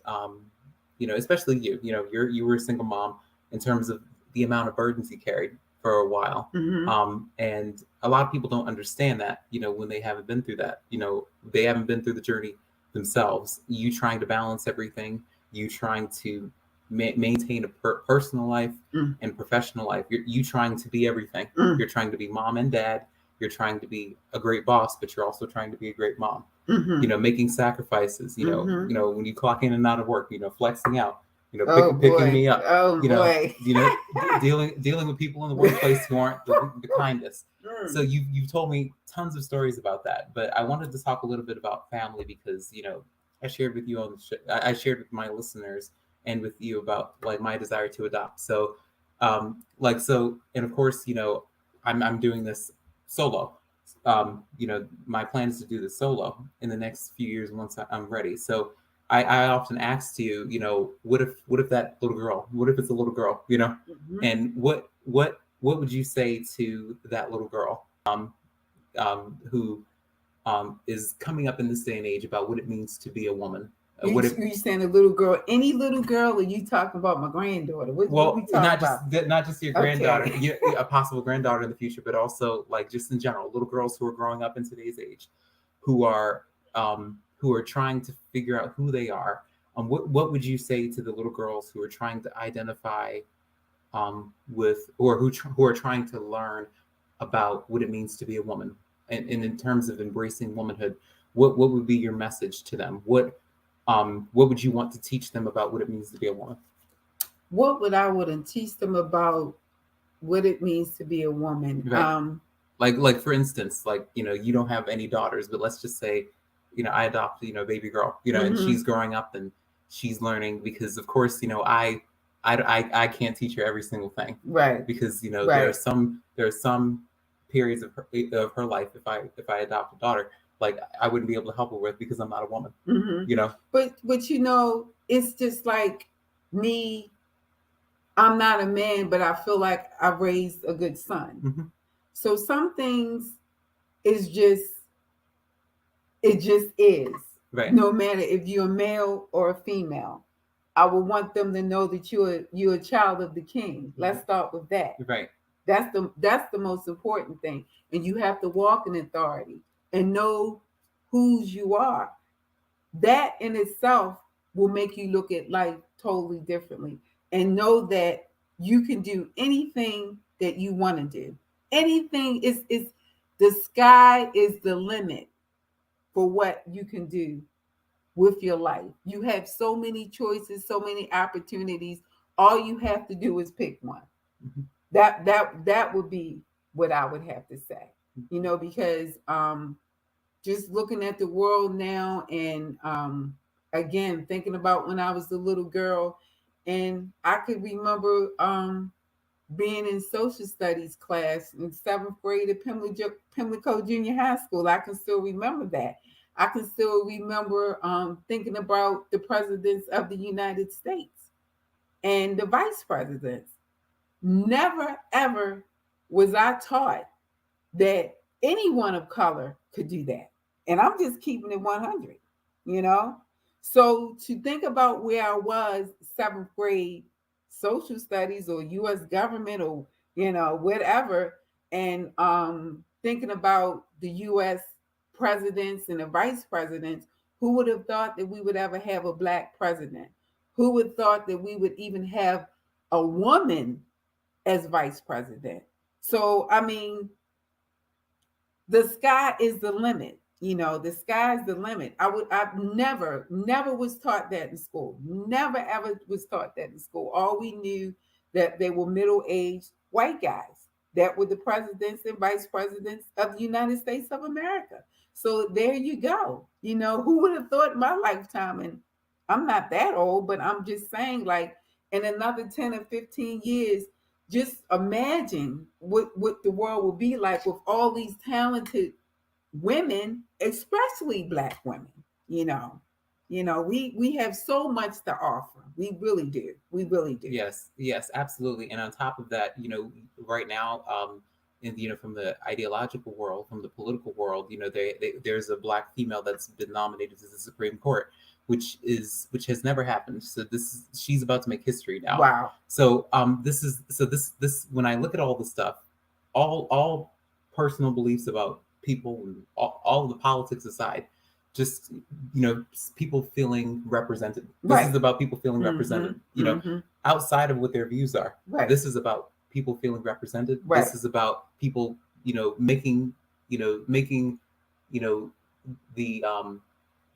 Speaker 1: especially you were a single mom, in terms of the amount of burdens you carried for a while.
Speaker 2: Mm-hmm.
Speaker 1: And a lot of people don't understand that, when they haven't been through that, they haven't been through the journey themselves. You trying to balance everything, you trying to maintain a personal life and professional life. You trying to be everything. You're trying to be mom and dad. You're trying to be a great boss, but you're also trying to be a great mom.
Speaker 2: Mm-hmm.
Speaker 1: Making sacrifices. When you clock in and out of work. Flexing out.
Speaker 2: Picking
Speaker 1: me up.
Speaker 2: Boy.
Speaker 1: Dealing with people in the workplace who aren't the kindest. So you've told me tons of stories about that, but I wanted to talk a little bit about family, because I shared with you on the show, I shared with my listeners and with you about like my desire to adopt. So, and of course, I'm doing this solo. My plan is to do this solo in the next few years once I'm ready. So I often ask you, what if that little girl, what if it's a little girl, and what would you say to that little girl, who is coming up in this day and age, about what it means to be a woman?
Speaker 2: You saying a little girl, any little girl, or you talking about my granddaughter? What we talking about?
Speaker 1: Not just your granddaughter, a possible granddaughter in the future, but also like just in general, little girls who are growing up in today's age, who are trying to figure out who they are. What would you say to the little girls who are trying to identify with, or who are trying to learn about what it means to be a woman, and in terms of embracing womanhood? What would be your message to them? What would you want to teach them about what it means to be a woman?
Speaker 2: What would I teach them about what it means to be a woman?
Speaker 1: Right. Like for instance, like, you know, you don't have any daughters, but let's just say, you know, I adopt, you know, a baby girl, you know, and
Speaker 2: Mhm.
Speaker 1: she's growing up and she's learning because of course, you know, I can't teach her every single thing
Speaker 2: Right.
Speaker 1: because, you know,
Speaker 2: Right.
Speaker 1: there are some periods of her life if I adopt a daughter, like I wouldn't be able to help her with because I'm not a woman,
Speaker 2: Mhm.
Speaker 1: you know.
Speaker 2: But you know, it's just like me. I'm not a man, but I feel like I raised a good son.
Speaker 1: Hmm.
Speaker 2: So some things is just it just is.
Speaker 1: Right.
Speaker 2: No matter if you're a male or a female, I would want them to know that you're a child of the King. Let's start with that.
Speaker 1: Right.
Speaker 2: That's the most important thing. And you have to walk in authority and know whose you are. That in itself will make you look at life totally differently and know that you can do anything that you want to do. Anything is the sky is the limit for what you can do with your life. You have so many choices, so many opportunities. All you have to do is pick one.
Speaker 1: Hmm.
Speaker 2: That would be what I would have to say. You know, because just looking at the world now and again thinking about when I was a little girl, and I could remember being in social studies class in seventh grade at Pimlico Junior High School. I can still remember that. I can still remember thinking about the presidents of the United States and the vice presidents. Never ever was I taught that anyone of color could do that. And I'm just keeping it 100, you know? So to think about where I was seventh grade social studies or US government or, you know, whatever, and thinking about the US presidents and the vice presidents, who would have thought that we would ever have a black president? Who would have thought that we would even have a woman as vice president? So, I mean, the sky is the limit. You know, the sky is the limit. I've never was taught that in school. Never ever was taught that in school. All we knew that they were middle-aged white guys that were the presidents and vice presidents of the United States of America. So there you go. You know, who would have thought in my lifetime? And I'm not that old, but I'm just saying, like, in another 10 or 15 years, just imagine what the world will be like with all these talented women, especially black women. You know, we have so much to offer. We really do. We really do.
Speaker 1: Yes, yes, absolutely. And on top of that, you know, right now, in, you know, from the ideological world, from the political world, you know, there's a black female that's been nominated to the Supreme Court, which has never happened. So she's about to make history now.
Speaker 2: Wow.
Speaker 1: So this when I look at all the stuff, all personal beliefs about people and all the politics aside, just, you know, people feeling represented. This
Speaker 2: Right.
Speaker 1: is about people feeling
Speaker 2: Mm-hmm.
Speaker 1: represented, you know,
Speaker 2: Mm-hmm.
Speaker 1: outside of what their views are.
Speaker 2: Right.
Speaker 1: This is about people feeling represented.
Speaker 2: Right.
Speaker 1: This is about people, you know, making you know the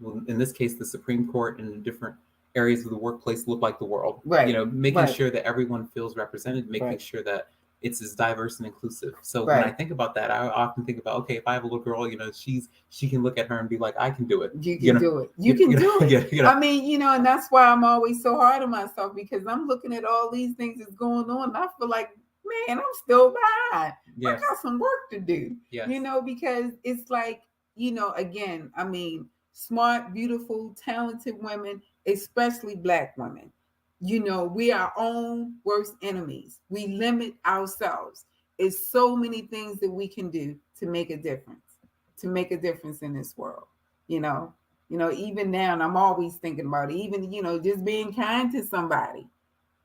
Speaker 1: well, in this case the Supreme Court and different areas of the workplace look like the world.
Speaker 2: Right.
Speaker 1: You know, making
Speaker 2: Right.
Speaker 1: sure that everyone feels represented, making
Speaker 2: Right.
Speaker 1: sure that it's as diverse and inclusive. So when I
Speaker 2: Right.
Speaker 1: think about that, I often think about, okay, if I have a little girl, you know, she can look at her and be like, I can do it.
Speaker 2: You
Speaker 1: You
Speaker 2: can
Speaker 1: know,
Speaker 2: do it. You can do it.
Speaker 1: yeah, you know,
Speaker 2: I mean, you know, and that's why I'm always so hard on myself, because I'm looking at all these things that's going on. And I feel like, man, I'm still behind. I
Speaker 1: yes,
Speaker 2: got some work to do,
Speaker 1: yes,
Speaker 2: you know, because it's like, you know, again, I mean, smart, beautiful, talented women, especially black women. You know, we are our own worst enemies. We limit ourselves. It's so many things that we can do to make a difference, in this world. You know, even now, and I'm always thinking about it, even, you know, just being kind to somebody,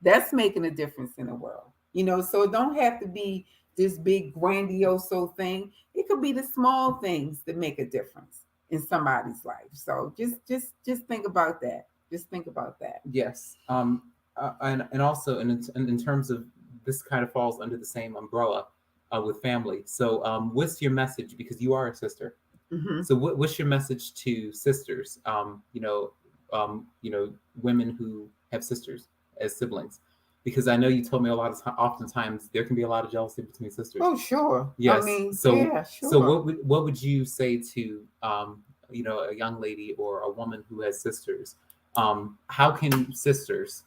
Speaker 2: that's making a difference in the world. You know, so it don't have to be this big grandiose thing. It could be the small things that make a difference in somebody's life. So just think about that. Just think about that.
Speaker 1: yes. And also in terms of, this kind of falls under the same umbrella with family. So what's your message, because you are a sister?
Speaker 2: Mm-hmm.
Speaker 1: So what's your message to sisters? You know, women who have sisters as siblings. because I know you told me a lot of oftentimes there can be a lot of jealousy between sisters.
Speaker 2: Oh, sure.
Speaker 1: Yes.
Speaker 2: I mean,
Speaker 1: so
Speaker 2: yeah, sure.
Speaker 1: so what would you say to a young lady or a woman who has sisters? How can sisters,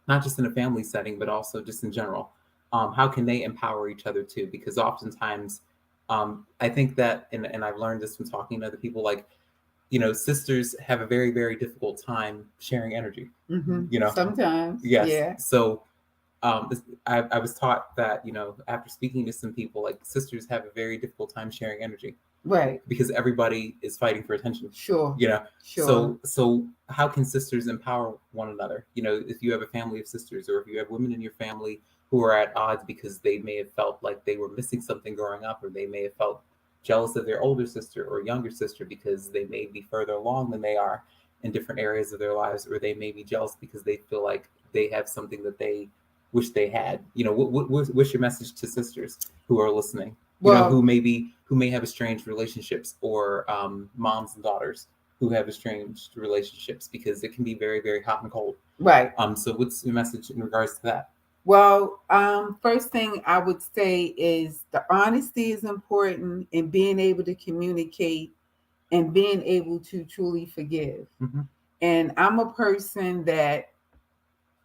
Speaker 1: not just in a family setting, but also just in general, how can they empower each other too? Because oftentimes, I think that, and I've learned this from talking to other people, like, sisters have a very, very difficult time sharing energy.
Speaker 2: Sometimes.
Speaker 1: Yes.
Speaker 2: Yeah.
Speaker 1: So I was taught that, after speaking to some people, like sisters have a very difficult time sharing energy.
Speaker 2: Right.
Speaker 1: Because everybody is fighting for attention.
Speaker 2: Sure.
Speaker 1: Sure. So how can sisters empower one another? If you have a family of sisters, or if you have women in your family who are at odds because they may have felt like they were missing something growing up, or they may have felt jealous of their older sister or younger sister because they may be further along than they are in different areas of their lives, or they may be jealous because they feel like they have something that they wish they had. What's your message to sisters who are listening? Who may have estranged relationships, or moms and daughters who have estranged relationships, because it can be very, very hot and cold.
Speaker 2: Right.
Speaker 1: So what's your message in regards to that?
Speaker 2: Well, first thing I would say is the honesty is important, and being able to communicate and being able to truly forgive.
Speaker 1: Mm-hmm.
Speaker 2: And I'm a person that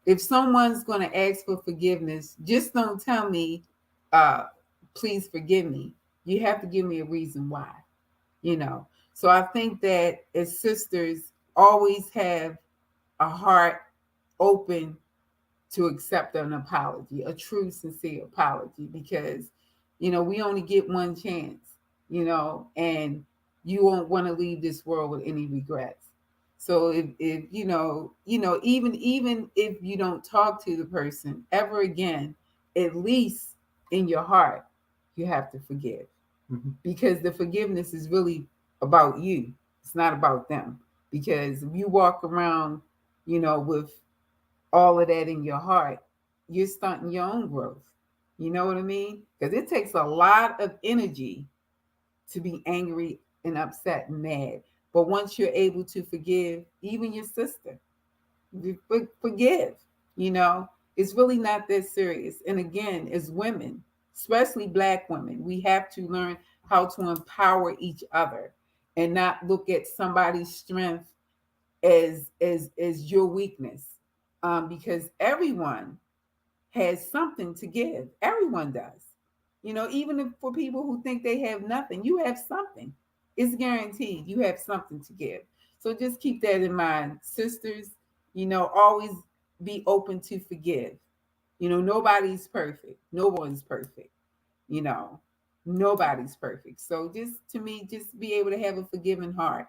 Speaker 2: if someone's going to ask for forgiveness, just don't tell me, please forgive me. You have to give me a reason why, So I think that as sisters, always have a heart open to accept an apology, a true, sincere apology, because, we only get one chance, and you won't want to leave this world with any regrets. So if even if you don't talk to the person ever again, at least in your heart, you have to forgive. Mm-hmm. Because the forgiveness is really about you. It's not about them. Because if you walk around, with all of that in your heart, you're stunting your own growth. You know what I mean? Because it takes a lot of energy to be angry and upset and mad. But once you're able to forgive, even your sister, forgive, it's really not that serious. And again, as women, especially Black women, we have to learn how to empower each other and not look at somebody's strength as your weakness. Because everyone has something to give. Everyone does. Even if for people who think they have nothing, you have something. It's guaranteed you have something to give. So just keep that in mind. Sisters, always be open to forgive. Nobody's perfect. No one's perfect. Nobody's perfect. So just to me, just be able to have a forgiving heart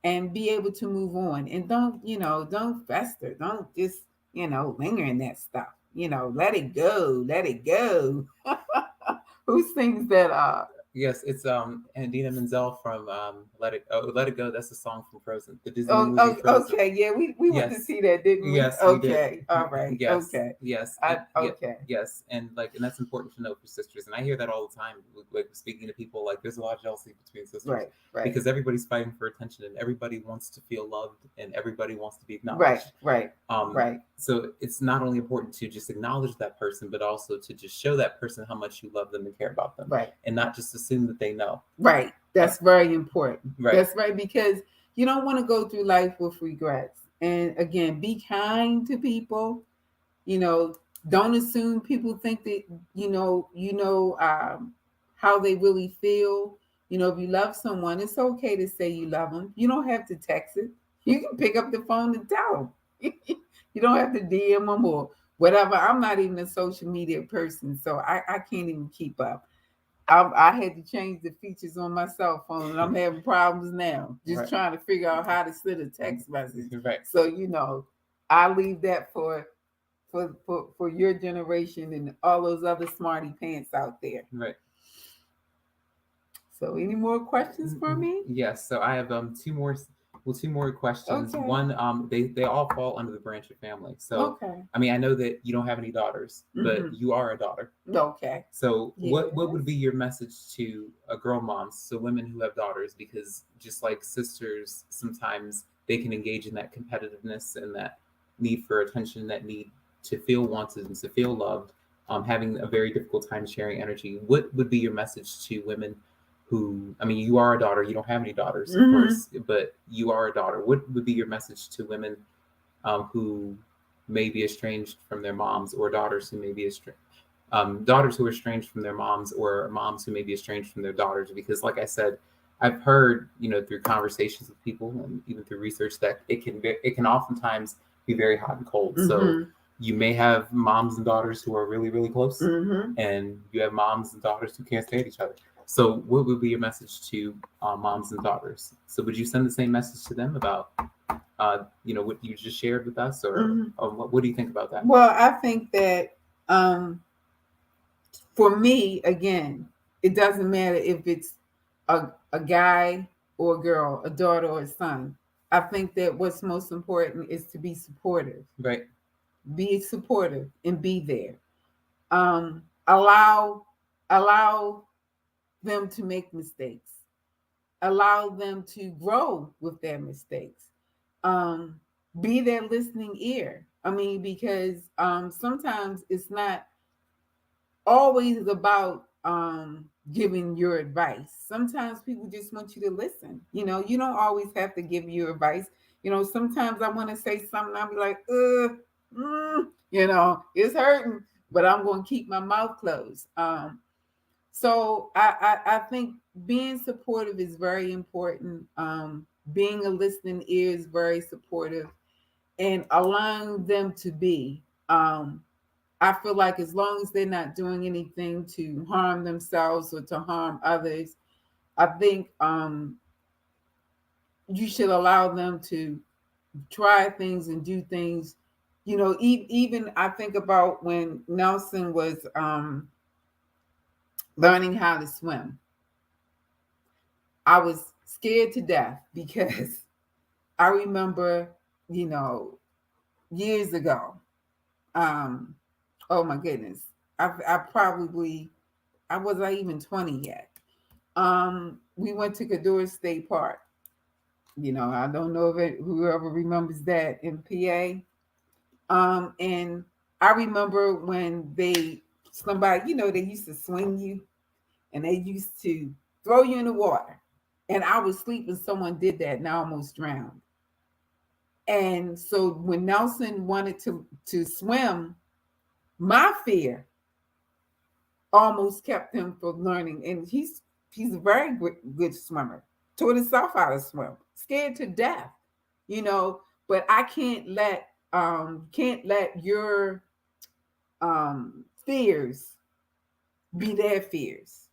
Speaker 2: and be able to move on. And don't fester. Don't just, linger in that stuff. Let it go. Let it go. Who sings that?
Speaker 1: Yes, it's Idina Menzel from Let It Go. That's a song from Frozen, the Disney movie Frozen.
Speaker 2: Okay, yeah, we went to see that, didn't we?
Speaker 1: Yes,
Speaker 2: okay,
Speaker 1: we did.
Speaker 2: All right.
Speaker 1: Yes,
Speaker 2: okay,
Speaker 1: yes,
Speaker 2: okay,
Speaker 1: yes, and that's important to know for sisters. And I hear that all the time, like speaking to people. Like, there's a lot of jealousy between sisters,
Speaker 2: right,
Speaker 1: because everybody's fighting for attention, and everybody wants to feel loved, and everybody wants to be acknowledged.
Speaker 2: Right.
Speaker 1: So it's not only important to just acknowledge that person, but also to just show that person how much you love them and care about them,
Speaker 2: right,
Speaker 1: and not just assume that they know.
Speaker 2: Right. That's very important.
Speaker 1: Right.
Speaker 2: That's right, because you don't want to go through life with regrets. And again, be kind to people. Don't assume people think that how they really feel. If you love someone, it's okay to say you love them. You don't have to text it. You can pick up the phone and tell them. You don't have to DM them or whatever. I'm not even a social media person, so I can't even keep up. I had to change the features on my cell phone, and I'm having problems now. Just trying to figure out how to send a text message.
Speaker 1: Right.
Speaker 2: So I leave that for your generation and all those other smarty pants out there.
Speaker 1: Right.
Speaker 2: So, any more questions for me?
Speaker 1: Yes. So I have two more questions.
Speaker 2: Okay.
Speaker 1: One, they all fall under the Brancher family. So
Speaker 2: okay.
Speaker 1: I mean, I know that you don't have any daughters, but you are a daughter.
Speaker 2: Okay.
Speaker 1: So what would be your message to girl moms, so women who have daughters? Because just like sisters, sometimes they can engage in that competitiveness and that need for attention, that need to feel wanted and to feel loved, having a very difficult time sharing energy. What would be your message to women who, I mean, you are a daughter, you don't have any daughters, of course, but you are a daughter. What would be your message to women who may be estranged from their moms, or daughters who may be estranged? Daughters who are estranged from their moms, or moms who may be estranged from their daughters, because like I said, I've heard, through conversations with people and even through research, that it can oftentimes be very hot and cold. So you may have moms and daughters who are really, really close, and you have moms and daughters who can't stand each other. So what would be your message to moms and daughters? So would you send the same message to them about what you just shared with us, or what do you think about that?
Speaker 2: Well, I think that for me, again, it doesn't matter if it's a guy or a girl, a daughter or a son. I think that what's most important is to be supportive.
Speaker 1: Right.
Speaker 2: Be supportive and be there. Allow them to make mistakes. Allow them to grow with their mistakes. Be their listening ear. I mean, because sometimes it's not always about giving your advice. Sometimes people just want you to listen. You don't always have to give your advice. Sometimes I want to say something, I'll be like, it's hurting, but I'm going to keep my mouth closed. So I think being supportive is very important. Being a listening ear is very supportive, and allowing them to be. I feel like as long as they're not doing anything to harm themselves or to harm others, I think you should allow them to try things and do things. Even I think about when Nelson was learning how to swim. I was scared to death because I remember, years ago, oh my goodness, I wasn't even 20 yet. We went to Cador State Park. I don't know if whoever remembers that in PA. And I remember when somebody, they used to swing you and they used to throw you in the water. And I was asleep and someone did that and I almost drowned. And so when Nelson wanted to swim, my fear almost kept him from learning. And he's a very good swimmer. Taught himself how to swim. Scared to death, But I can't let your fears be their fears.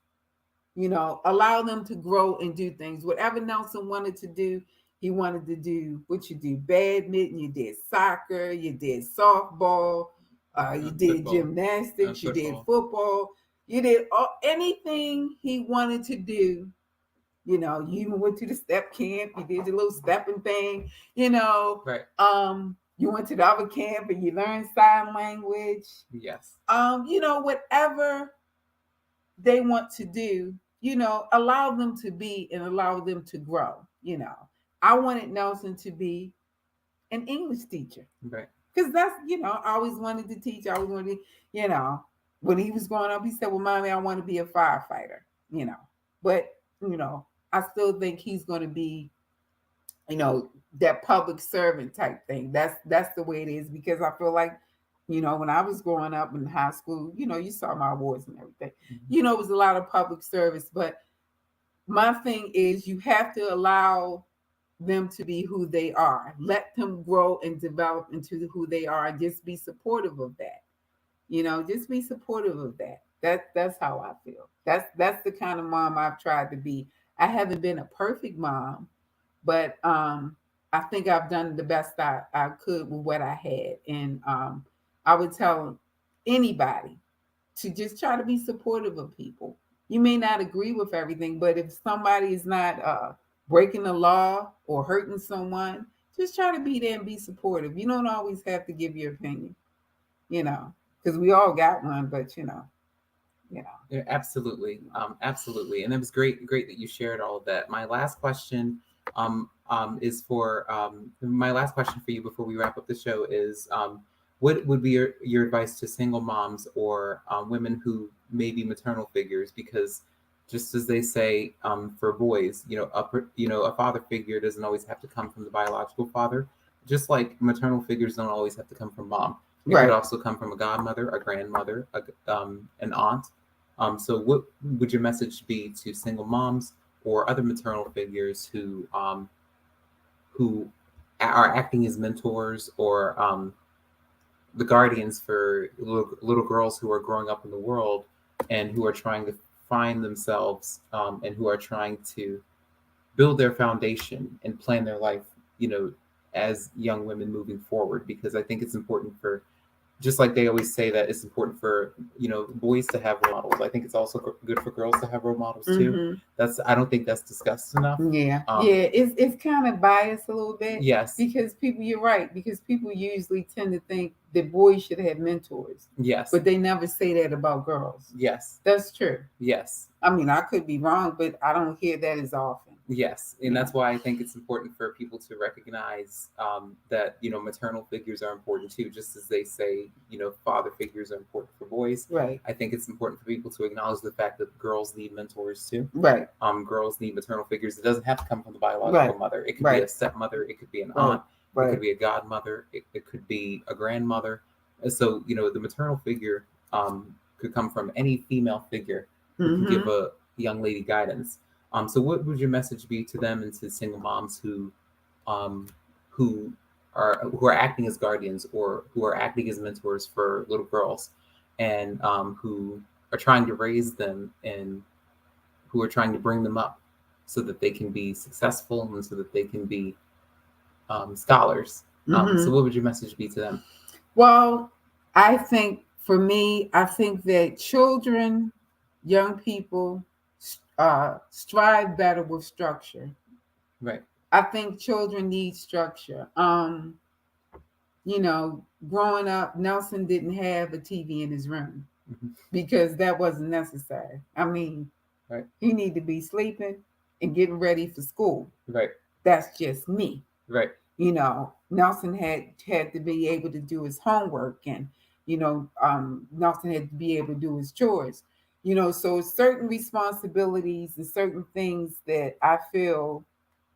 Speaker 2: Allow them to grow and do things. Whatever Nelson wanted to do, he wanted to do what you do: badminton, you did soccer, you did softball, you did football, gymnastics, you did football, you did anything he wanted to do. You even went to the step camp, you did the little stepping thing,
Speaker 1: Right.
Speaker 2: You went to the other camp and you learned sign language.
Speaker 1: Yes.
Speaker 2: Whatever they want to do, allow them to be and allow them to grow. I wanted Nelson to be an English teacher.
Speaker 1: Right.
Speaker 2: Because that's, I always wanted to teach. I always wanted to, when he was growing up, he said, well, Mommy, I want to be a firefighter, But, I still think he's going to be, that public servant type thing. That's the way it is, because I feel like, when I was growing up in high school, you saw my awards and everything.
Speaker 1: Mm-hmm.
Speaker 2: It was a lot of public service. But my thing is, you have to allow them to be who they are. Let them grow and develop into who they are, and just be supportive of that. Just be supportive of that. That's how I feel. That's the kind of mom I've tried to be. I haven't been a perfect mom, but I think I've done the best I could with what I had. And I would tell anybody to just try to be supportive of people. You may not agree with everything, but if somebody is not breaking the law or hurting someone, just try to be there and be supportive. You don't always have to give your opinion, because we all got one, but
Speaker 1: Yeah, absolutely. Absolutely. And it was great that you shared all of that. My last question is for my last question for you before we wrap up the show is what would be your advice to single moms or women who may be maternal figures? Because just as they say, for boys, a father figure doesn't always have to come from the biological father. Just like maternal figures don't always have to come from mom. It could also come from a godmother, a grandmother, an aunt. So what would your message be to single moms or other maternal figures who are acting as mentors or the guardians for little girls who are growing up in the world and who are trying to find themselves and who are trying to build their foundation and plan their life, as young women moving forward? Because I think it's important for, just like they always say that it's important for boys to have role models. I think it's also good for girls to have role models too. I don't think that's discussed enough.
Speaker 2: It's kind of biased a little bit.
Speaker 1: Yes,
Speaker 2: because you're right, because people usually tend to think that boys should have mentors.
Speaker 1: Yes,
Speaker 2: but they never say that about girls.
Speaker 1: Yes,
Speaker 2: that's true.
Speaker 1: Yes,
Speaker 2: I mean, I could be wrong, but I don't hear that as often.
Speaker 1: Yes, and that's why I think it's important for people to recognize that maternal figures are important too, just as they say father figures are important for boys.
Speaker 2: Right.
Speaker 1: I think it's important for people to acknowledge the fact that girls need mentors too.
Speaker 2: Right.
Speaker 1: Girls need maternal figures. It doesn't have to come from the biological mother. It could be a stepmother. It could be an aunt. It could be a godmother. It could be a grandmother. So the maternal figure could come from any female figure who can give a young lady guidance. So what would your message be to them and to single moms who are acting as guardians or who are acting as mentors for little girls and who are trying to raise them and who are trying to bring them up so that they can be successful and so that they can be scholars? So what would your message be to them?
Speaker 2: Well, I think for me, I think that children, young people, strive better with structure.
Speaker 1: Right.
Speaker 2: I think children need structure. Growing up, Nelson didn't have a TV in his room because that wasn't necessary. I mean, he needed to be sleeping and getting ready for school.
Speaker 1: Right.
Speaker 2: That's just me.
Speaker 1: Right.
Speaker 2: Nelson had to be able to do his homework, and Nelson had to be able to do his chores. So certain responsibilities and certain things that I feel,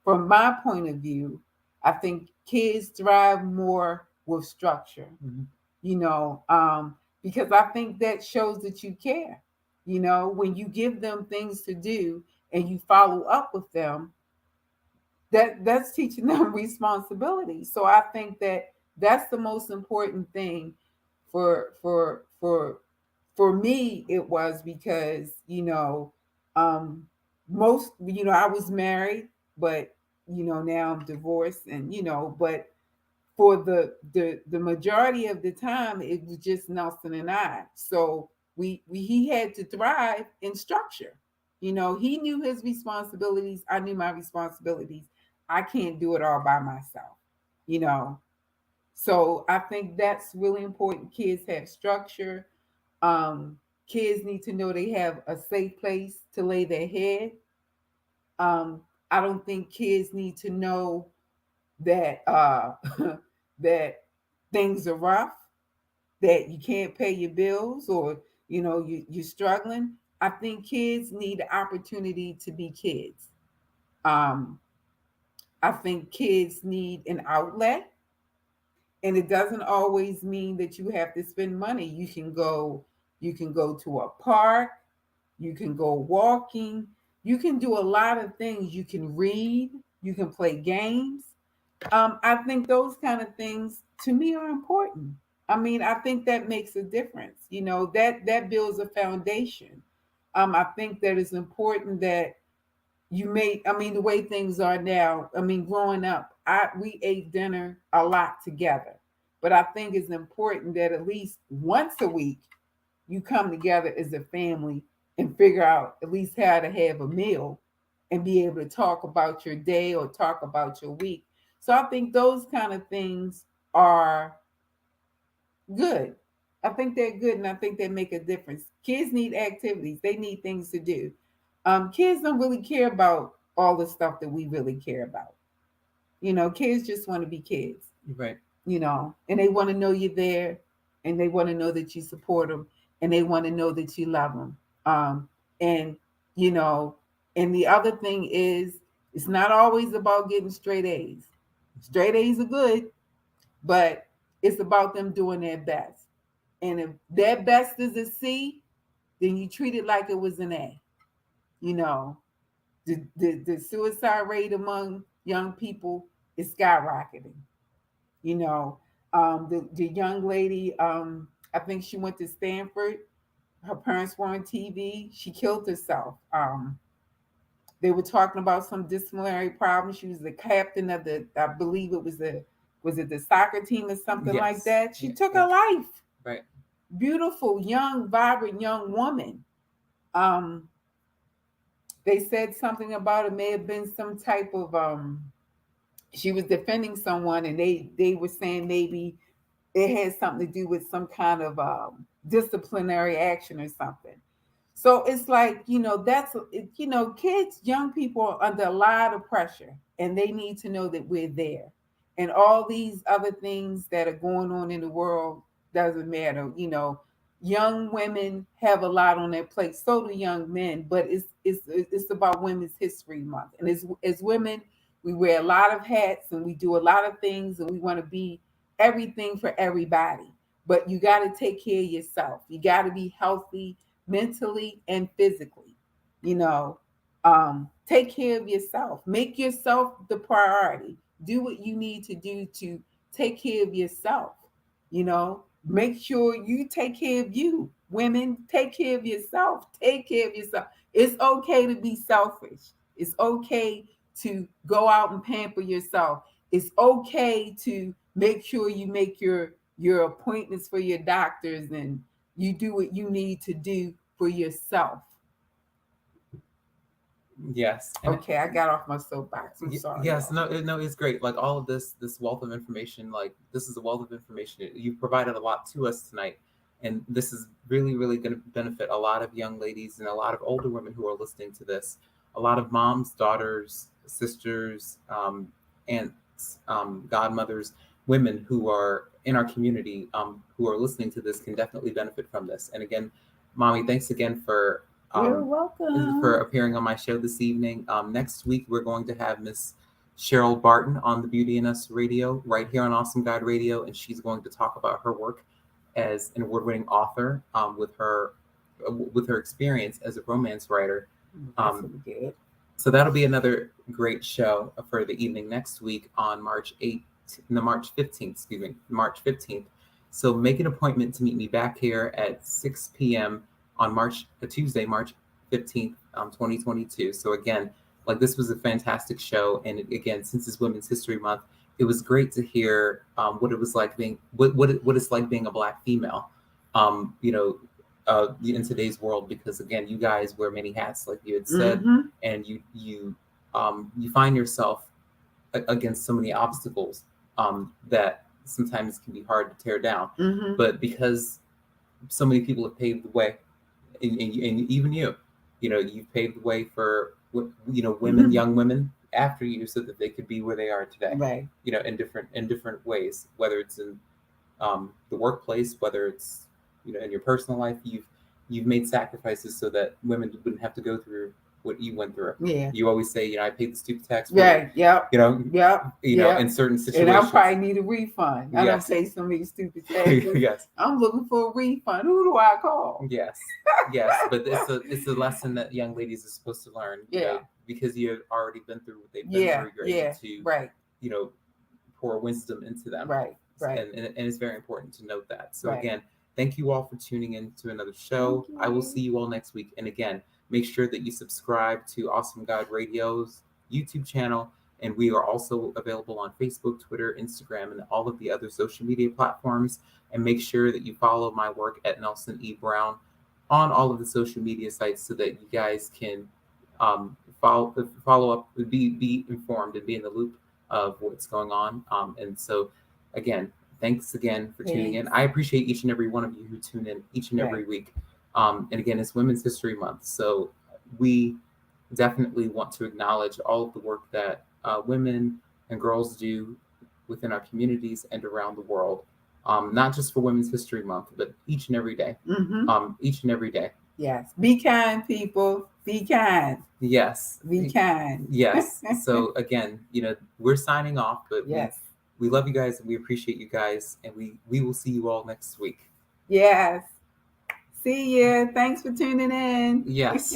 Speaker 2: from my point of view, I think kids thrive more with structure. Because I think that shows that you care. When you give them things to do and you follow up with them, that's teaching them responsibility. So I think that that's the most important thing for me. It was because most I was married, but now I'm divorced, and but for the majority of the time it was just Nelson and I. So he had to thrive in structure. He knew his responsibilities, I knew my responsibilities. I can't do it all by myself. So I think that's really important. Kids have structure. Kids need to know they have a safe place to lay their head. I don't think kids need to know that that things are rough, that you can't pay your bills, or you're struggling. I think kids need the opportunity to be kids. I think kids need an outlet, and it doesn't always mean that you have to spend money. You can go to a park, you can go walking, you can do a lot of things. You can read, you can play games. I think those kind of things to me are important. I mean, I think that makes a difference. That builds a foundation. I think that it's important that the way things are now, growing up, we ate dinner a lot together. But I think it's important that at least once a week you come together as a family and figure out at least how to have a meal and be able to talk about your day or talk about your week. So I think those kind of things are good. I think they're good, and I think they make a difference. Kids need activities. They need things to do. Kids don't really care about all the stuff that we really care about. Kids just want to be kids.
Speaker 1: Right.
Speaker 2: and they want to know you're there, and they want to know that you support them, and they want to know that you love them. And you know, and the other thing is, it's not always about getting straight A's. Straight A's are good, but it's about them doing their best. And if their best is a C, then you treat it like it was an A. You know, the suicide rate among young people is skyrocketing. You know, the young lady, I think she went to Stanford. Her parents were on TV. She killed herself. They were talking about some disciplinary problems. She was the captain of I believe was it the soccer team or something like that? She took her life.
Speaker 1: Right.
Speaker 2: Beautiful, young, vibrant young woman. They said something about it may have been some type of she was defending someone, and they were saying maybe it had something to do with some kind of disciplinary action or something. So it's like, that's, kids, young people are under a lot of pressure, and they need to know that we're there. And all these other things that are going on in the world doesn't matter. Young women have a lot on their plate. So do young men, but it's about Women's History Month. And as women, we wear a lot of hats and we do a lot of things, and we want to be everything for everybody. But you got to take care of yourself. You got to be healthy mentally and physically. Take care of yourself. Make yourself the priority. Do what you need to do to take care of yourself. Make sure you take care of you. Women, take care of yourself. Take care of yourself. It's okay to be selfish. It's okay to go out and pamper yourself. It's okay to make sure you make your appointments for your doctors, and you do what you need to do for yourself.
Speaker 1: Yes.
Speaker 2: Okay, I got off my soapbox. I'm sorry.
Speaker 1: Yes, no, it's great. Like all of this wealth of information, like this is a wealth of information. You've provided a lot to us tonight, and this is really, really going to benefit a lot of young ladies and a lot of older women who are listening to this. A lot of moms, daughters, sisters, aunts, godmothers, women who are in our community, who are listening to this can definitely benefit from this. And again, Mommy, thanks again for
Speaker 2: you're welcome
Speaker 1: for appearing on my show this evening. Next week, we're going to have Miss Cheryl Barton on the Beauty in Us Radio right here on Awesome Guide Radio, and she's going to talk about her work as an award-winning author with her experience as a romance writer. So that'll be another great show for the evening next week on March 15th. So make an appointment to meet me back here at 6 p.m. on Tuesday, March 15th, 2022. So again, like this was a fantastic show. And again, since it's Women's History Month, it was great to hear what it was like being, what it's like being a Black female, in today's world, because again, you guys wear many hats, like you had said, and you find yourself against so many obstacles that sometimes can be hard to tear down. But because so many people have paved the way, and even you've paved the way for women, young women after you, so that they could be where they are today,
Speaker 2: right?
Speaker 1: In different ways, whether it's in the workplace, whether it's in your personal life, you've made sacrifices so that women wouldn't have to go through what you went through.
Speaker 2: Yeah.
Speaker 1: You always say, I paid the stupid tax.
Speaker 2: Right. Yep.
Speaker 1: Yep. In certain situations.
Speaker 2: And I probably need a refund. I don't pay so many stupid taxes.
Speaker 1: Yes.
Speaker 2: I'm looking for a refund. Who do I call?
Speaker 1: Yes. Yes. But it's a lesson that young ladies are supposed to learn. Because you have already been through what they've been through. You're able to, pour wisdom into them.
Speaker 2: Right.
Speaker 1: And it's very important to note that. So again, thank you all for tuning in to another show. I will see you all next week. And again, make sure that you subscribe to Awesome Guide Radio's YouTube channel. And we are also available on Facebook, Twitter, Instagram, and all of the other social media platforms. And make sure that you follow my work at Nelson E. Brown on all of the social media sites, so that you guys can follow up, be informed, and be in the loop of what's going on. And so, again, thanks again for tuning in. I appreciate each and every one of you who tune in each and every week. And again, it's Women's History Month, so we definitely want to acknowledge all of the work that women and girls do within our communities and around the world. Not just for Women's History Month, but each and every day. Each and every day.
Speaker 2: Yes. Be kind, people. Be kind.
Speaker 1: Yes.
Speaker 2: Be kind.
Speaker 1: Yes. So again, we're signing off, but
Speaker 2: yes.
Speaker 1: We love you guys and we appreciate you guys, and we will see you all next week.
Speaker 2: Yes. See ya. Thanks for tuning in.
Speaker 1: Yes.